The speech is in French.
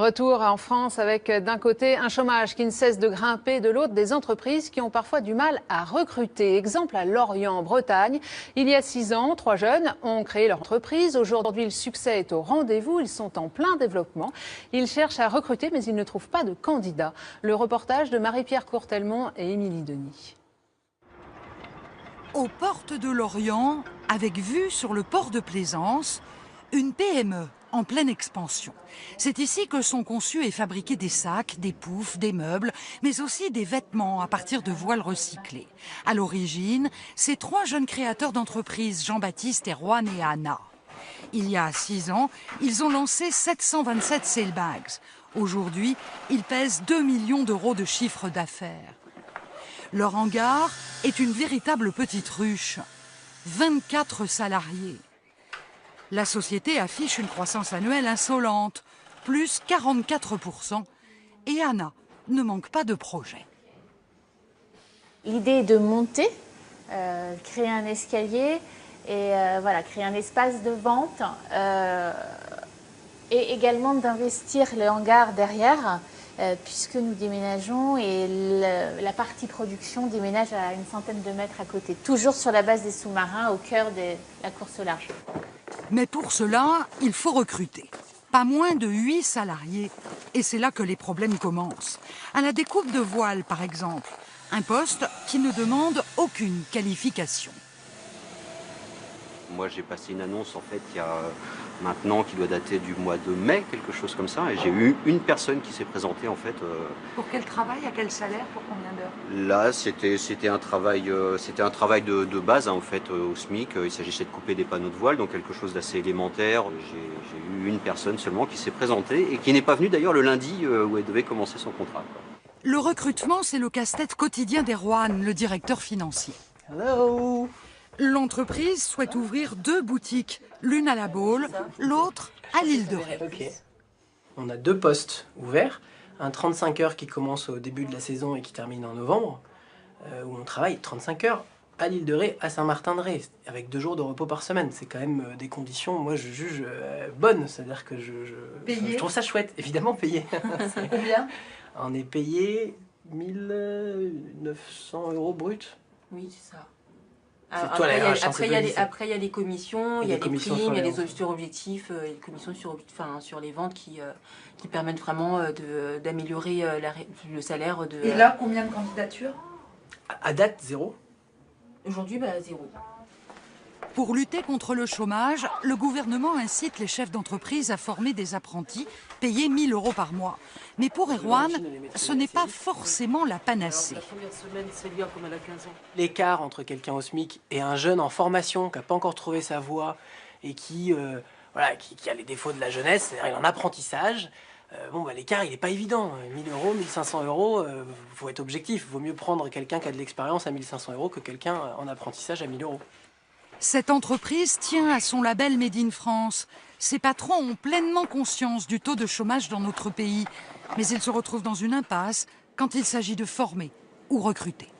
Retour en France avec d'un côté un chômage qui ne cesse de grimper, de l'autre des entreprises qui ont parfois du mal à recruter. Exemple à Lorient, en Bretagne. Il y a 6 ans, 3 jeunes ont créé leur entreprise. Aujourd'hui, le succès est au rendez-vous. Ils sont en plein développement. Ils cherchent à recruter, mais ils ne trouvent pas de candidats. Le reportage de Marie-Pierre Courtelmont et Émilie Denis. Aux portes de Lorient, avec vue sur le port de Plaisance, une PME en pleine expansion. C'est ici que sont conçus et fabriqués des sacs, des poufs, des meubles, mais aussi des vêtements à partir de voiles recyclées. À l'origine, ces 3 jeunes créateurs d'entreprises, Jean-Baptiste, Erwan et Anna. Il y a 6 ans, ils ont lancé 727 sailbags. Aujourd'hui, ils pèsent 2 millions d'euros de chiffre d'affaires. Leur hangar est une véritable petite ruche. 24 salariés. La société affiche une croissance annuelle insolente, plus 44%. Et Anna ne manque pas de projet. L'idée est de monter, créer un escalier et créer un espace de vente et également d'investir le hangar derrière puisque nous déménageons et la partie production déménage à une centaine de mètres à côté, toujours sur la base des sous-marins au cœur de la course au large. Mais pour cela, il faut recruter. Pas moins de 8 salariés. Et c'est là que les problèmes commencent. À la découpe de voiles, par exemple. Un poste qui ne demande aucune qualification. Moi, j'ai passé une annonce, en fait, il y a maintenant, qui doit dater du mois de mai, quelque chose comme ça. Et j'ai eu une personne qui s'est présentée, en fait. Pour quel travail, à quel salaire, pour combien d'heures? Là, c'était un travail de base, hein, en fait, au SMIC. Il s'agissait de couper des panneaux de voile, donc quelque chose d'assez élémentaire. J'ai eu une personne seulement qui s'est présentée et qui n'est pas venue d'ailleurs le lundi où elle devait commencer son contrat. Le recrutement, c'est le casse-tête quotidien d'Erwan, le directeur financier. Hello. L'entreprise souhaite ouvrir 2 boutiques, l'une à La Baule, l'autre à l'île de Ré. Okay. On a 2 postes ouverts, un 35 heures qui commence au début de la saison et qui termine en novembre, où on travaille 35 heures à l'île de Ré, à Saint-Martin-de-Ré, avec 2 jours de repos par semaine. C'est quand même des conditions, moi je juge bonnes, c'est-à-dire que je trouve ça chouette, évidemment payé. Combien? On est payé 1900 € brut. Oui, c'est ça. Après, il y a les commissions, il y a des primes, il y a des sur-objectifs, les commissions sur les ventes qui permettent vraiment d'améliorer le salaire. Et là, combien de candidatures? À date, 0. Aujourd'hui, 0. Pour lutter contre le chômage, le gouvernement incite les chefs d'entreprise à former des apprentis payés 1 000 € par mois. Mais pour Erwan, ce n'est pas forcément la panacée. L'écart entre quelqu'un au SMIC et un jeune en formation qui n'a pas encore trouvé sa voie et qui a les défauts de la jeunesse, c'est-à-dire en apprentissage, l'écart il n'est pas évident. 1 000 €, 1 500 €, faut être objectif. Il vaut mieux prendre quelqu'un qui a de l'expérience à 1 500 € que quelqu'un en apprentissage à 1 000 €. Cette entreprise tient à son label Made in France. Ses patrons ont pleinement conscience du taux de chômage dans notre pays. Mais ils se retrouvent dans une impasse quand il s'agit de former ou recruter.